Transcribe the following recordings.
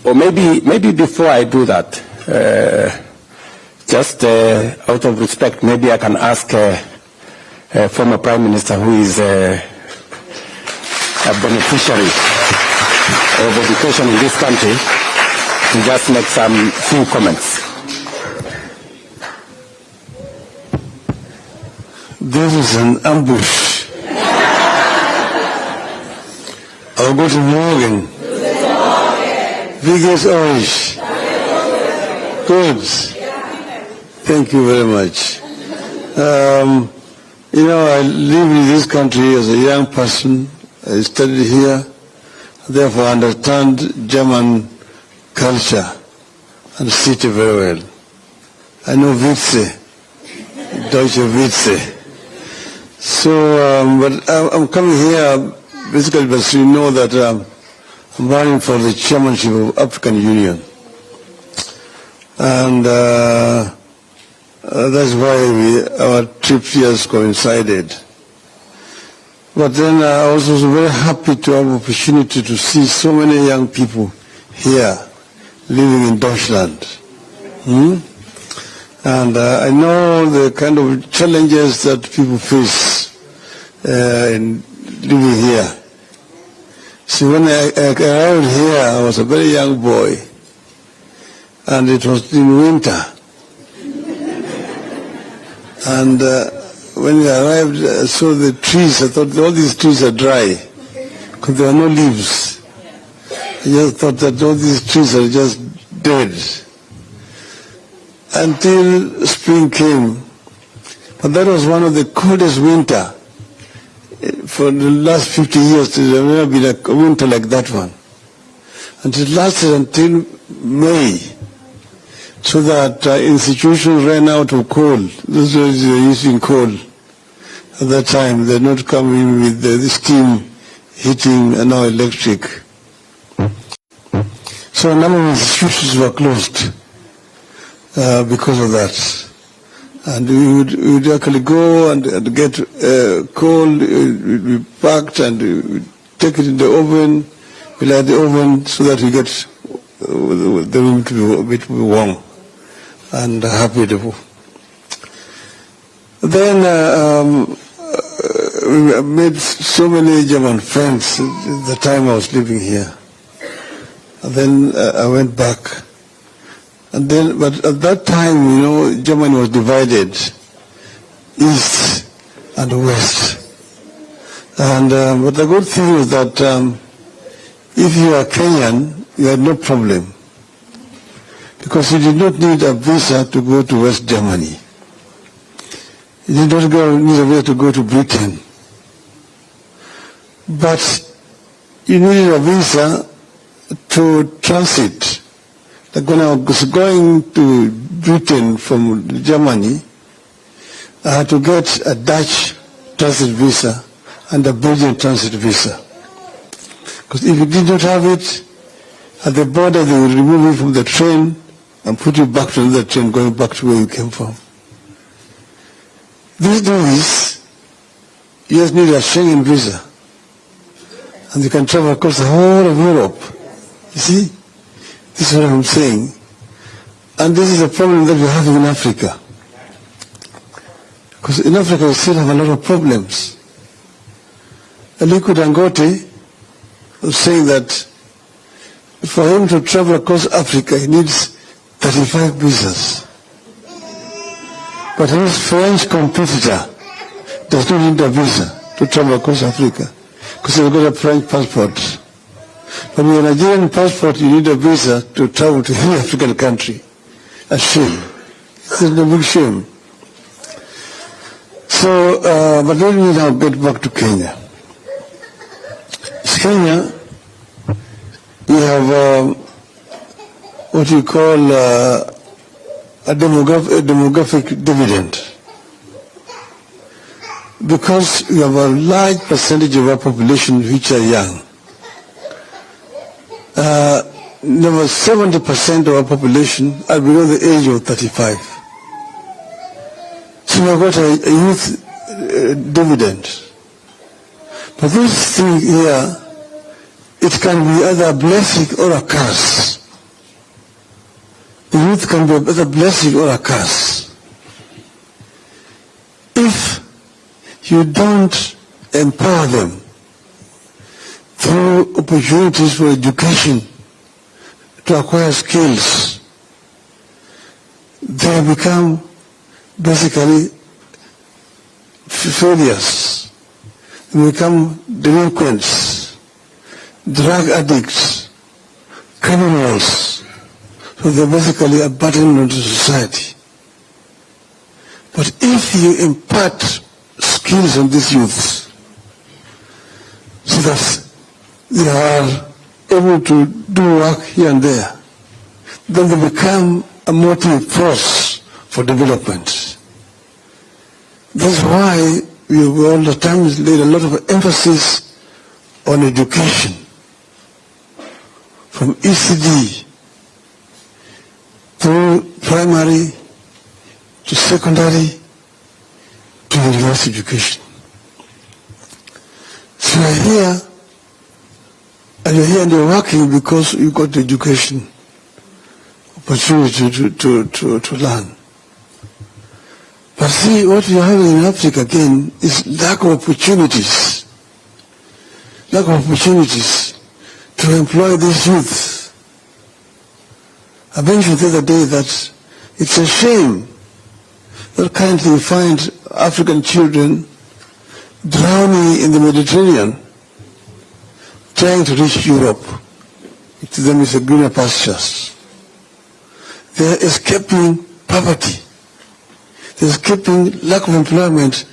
Or maybe before I do that, just out of respect, maybe I can ask former Prime Minister, who is a beneficiary of education in this country, to just make some few comments. This is an ambush. I'll go to Morgan. Wie geht's euch? Good. Thank you very much. You know, I live in this country as a young person. I studied here. Therefore, I understand German culture and city very well. I know Witze, Deutsche Witze. So, but I'm coming here basically because you know that I'm running for the chairmanship of African Union. And that's why our trip here has coincided. But then I was also very happy to have the opportunity to see so many young people here living in Deutschland. And I know the kind of challenges that people face in living here. See, when I arrived here, I was a very young boy, and it was in winter. And when I arrived, I saw the trees. I thought all these trees are dry because there are no leaves. I just thought that all these trees are just dead. Until spring came. But that was one of the coldest winter. For the last 50 years, there has never been a winter like that one. And it lasted until May, so that institutions ran out of coal. Those were using coal at that time. They're not coming with the steam heating and now electric. So a number of institutions were closed because of that. And we would actually go and get coal, we packed and we take it in the oven, we light the oven so that we get the room to be a bit warm and happy. Then we made so many German friends the time I was living here. And then I went back. And then, but at that time, you know, Germany was divided, east and west. And but the good thing is that if you are Kenyan, you had no problem, because you did not need a visa to go to West Germany. You did not need a visa to go to Britain. But you needed a visa to transit. Like when I was going to Britain from Germany, I had to get a Dutch transit visa and a Belgian transit visa. Because if you did not have it, at the border they would remove you from the train and put you back to another train going back to where you came from. These days, you just need a Schengen visa. And you can travel across the whole of Europe. You see? This is what I'm saying. And this is a problem that we have in Africa. Because in Africa we still have a lot of problems. Aliko Dangote was saying that for him to travel across Africa he needs 35 visas. But his French competitor does not need a visa to travel across Africa because he's got a French passport. But with a Nigerian passport, you need a visa to travel to any African country. A shame. It's a big shame. So, but let me now get back to Kenya. In Kenya, we have what you call a demographic dividend. Because we have a large percentage of our population which are young. Over 70% of our population are below the age of 35. So we have got a youth dividend. But this thing here, it can be either a blessing or a curse. youth can be a blessing or a curse. If you don't empower them through opportunities for education to acquire skills, they become basically failures. They become delinquents, drug addicts, criminals. So they're basically a burden on society. But if you impart skills on these youths so that they are able to do work here and there, then they become a motive force for development. That's why we all the time laid a lot of emphasis on education, from ECD through primary to secondary to university education. So you're here, and you're here and you're working because you got the education opportunity to learn. But see, what we are having in Africa again is lack of opportunities. Lack of opportunities to employ these youth. I mentioned the other day that it's a shame that currently we find African children drowning in the Mediterranean, trying to reach Europe. To them is a greener pastures. They're escaping poverty. They're escaping lack of employment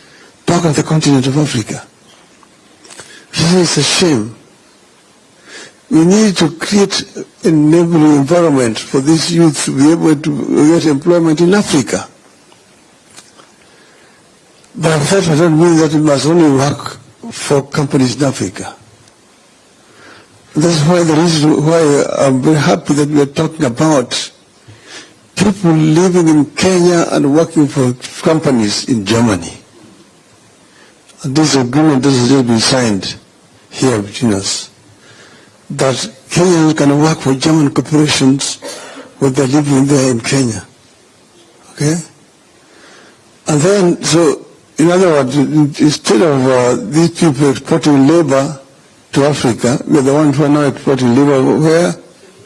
back on the continent of Africa. It's a shame. We need to create an enabling environment for these youth to be able to get employment in Africa. But that doesn't mean that we must only work for companies in Africa. That's why the reason why I'm very happy that we are talking about people living in Kenya and working for companies in Germany. And this agreement has just been signed here between us, that Kenyans can work for German corporations when they're living there in Kenya. Okay? And then, so, in other words, instead of these people exporting labor to Africa, we're the ones who are now exporting labor where?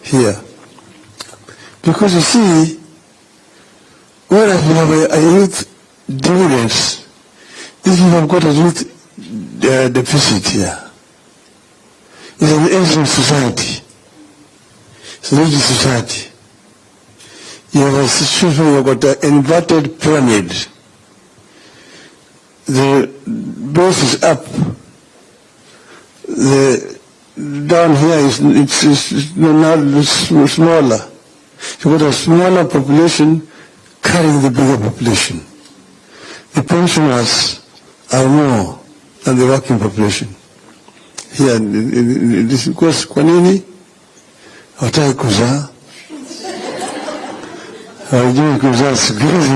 Here. Because you see, whereas we have a youth dividends, these people have got a youth deficit here. It's an aging society. It's an aging society. You have a situation where you've got an inverted pyramid. The base is up. The down here is smaller. You've got a smaller population carrying the bigger population. The pensioners are more than the working population. Here, this because kwa nini hawataki kuzaa? Hawajui kuzaa siku hizi.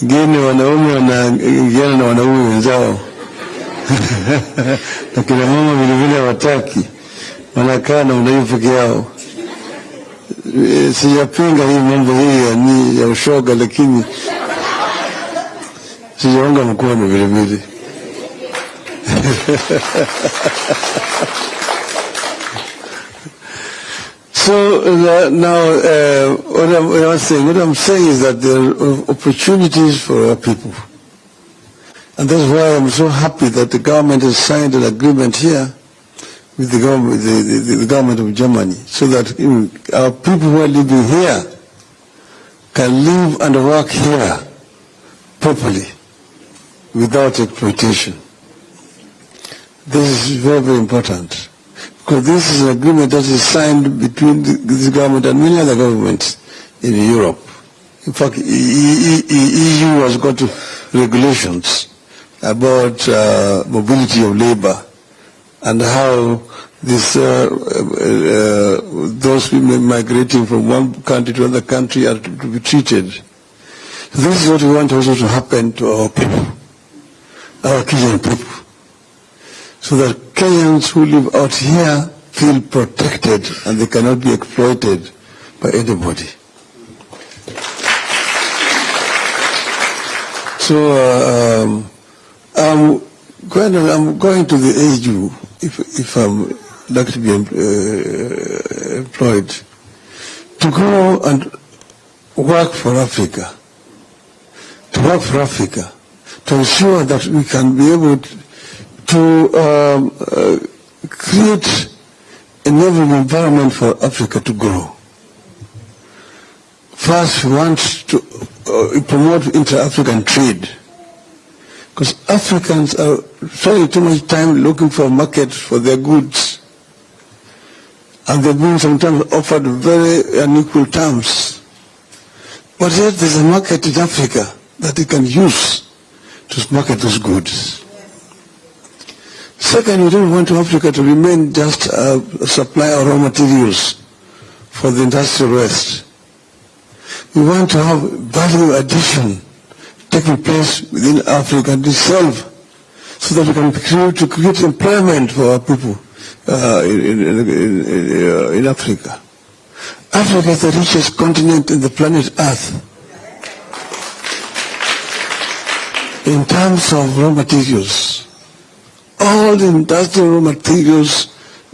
Wengine wanaume wanaingiana na wanaume wenzao. Na kina mama vile vile hawataki. Wanakaa na unaifu peke yao. Sijapinga hii mambo hii ya ushoga, lakini sijaunga mkono vile vile. So now what I'm saying is that there are opportunities for our people. And that's why I'm so happy that the government has signed an agreement here with the government of Germany, so that our people who are living here can live and work here properly without exploitation. This is very, very important, because this is an agreement that is signed between this government and many other governments in Europe. In fact, EU has got regulations about mobility of labor and how this, those people migrating from one country to another country are to be treated. So this is what we want also to happen to our people, our Kenyan people, so that Kenyans who live out here feel protected and they cannot be exploited by anybody. So I'm going to the AJAABU if I'm like to be employed to go and work for Africa, to ensure that we can be able to create a enabling environment for Africa to grow. First, we want to promote inter-African trade, because Africans are spending too much time looking for markets for their goods, and they're being sometimes offered very unequal terms. But yet there's a market in Africa that they can use to market those goods. Second, we don't want Africa to remain just a supplier of raw materials for the industrial West. We want to have value addition taking place within Africa itself, so that we can create employment for our people in Africa. Africa is the richest continent in the planet Earth in terms of raw materials. All the industrial raw materials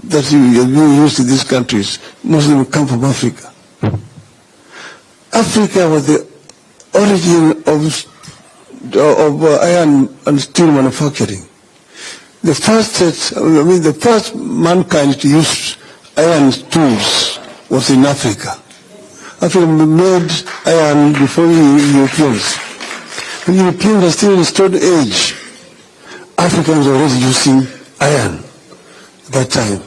that are being used in these countries, most of them come from Africa. Africa was the origin of iron and steel manufacturing. The first mankind to use iron tools was in Africa. Africa made iron before the Europeans. When the Europeans were still in the Stone Age, Africans were already using iron at that time.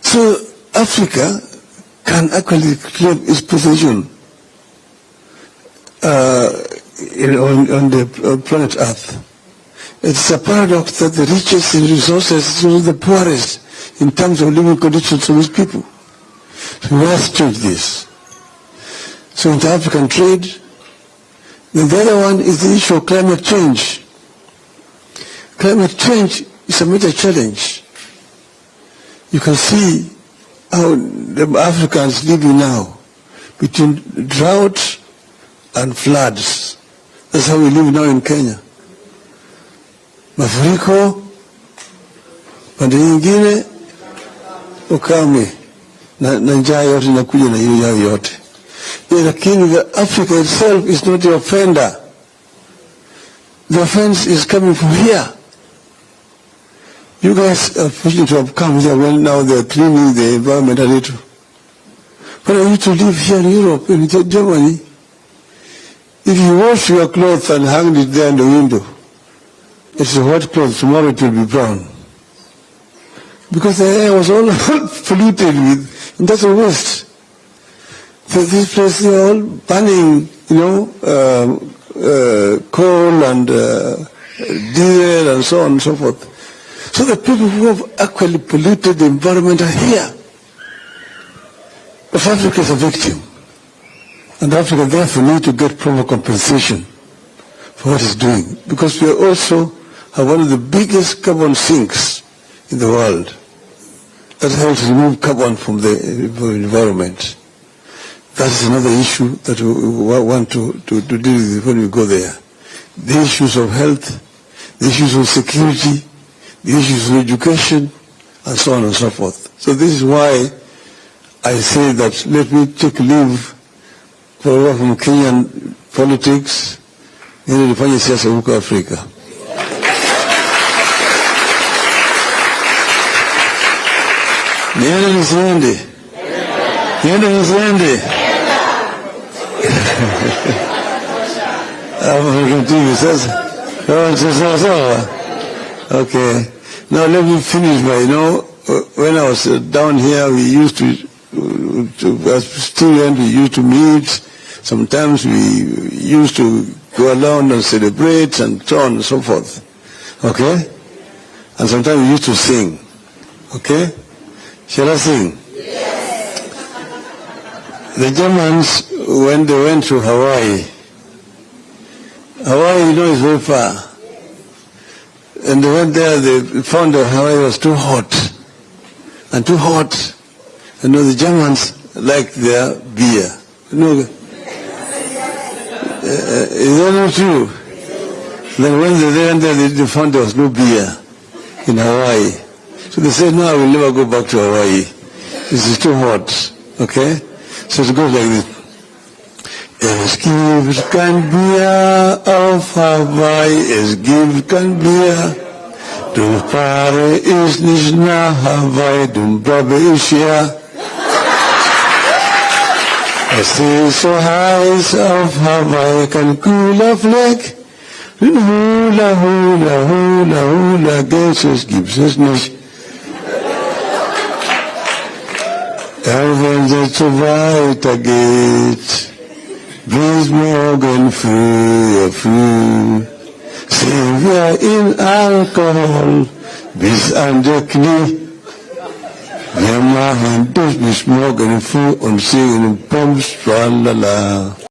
So Africa can actually claim its position on the planet Earth. It's a paradox that the richest in resources is also the poorest in terms of living conditions of its people. So we must change this. So inter-African trade. Then the other one is the issue of climate change. Climate change is a major challenge. You can see how the Africans living now between drought and floods. That's how we live now in Kenya. Mafuriko, pande nyingine ukame na njaa yote inakuja na hiyo yote. Lakini Africa itself is not the offender. The offense is coming from here. You guys are fortunate to have come here when now they're cleaning the environment a little. But I used to live here in Europe, in Germany. If you wash your clothes and hang it there in the window, it's a white cloth, tomorrow it will be brown. Because the air was all polluted with industrial waste. So these places are all burning, coal and diesel and so on and so forth. So the people who have actually polluted the environment are here. But Africa is a victim. And Africa therefore needs to get proper compensation for what it's doing. Because we are also one of the biggest carbon sinks in the world that helps remove carbon from the environment. That is another issue that we want to deal with when we go there. The issues of health, the issues of security, the issues of education, and so on and so forth. So this is why I say that let me take leave from Kenyan politics, ili nifanye siasa huko Afrika. Niende nisiende? Niende nisiende? Okay. Now let me finish by, when I was down here, we used to as students, we used to meet. Sometimes we used to go around and celebrate and so on and so forth. Okay? And sometimes we used to sing. Okay? Shall I sing? Yes. The Germans, when they went to Hawaii, is very far. And they went there, they found that Hawaii was too hot. and too hot. You know, the Germans like their beer. You know, is that not true? Then when they went there, they found there was no beer in Hawaii. So they said, no, I will never go back to Hawaii. This is too hot. Okay? So it goes like this. Es gibt kein Bier auf Hawaii, es gibt kein Bier. Du fahre ich nicht nach Hawaii, du bleibe ich hier. Es ist so heiß auf Hawaii, kein cooler Fleck. Hula, hula, hula, hula, Geld gibt es nicht. Ja, wenn es so weitergeht, bis morgen früh, sind wir in Alkohol bis an die Knie. Wir machen das bis morgen früh und singen Bums, tralala.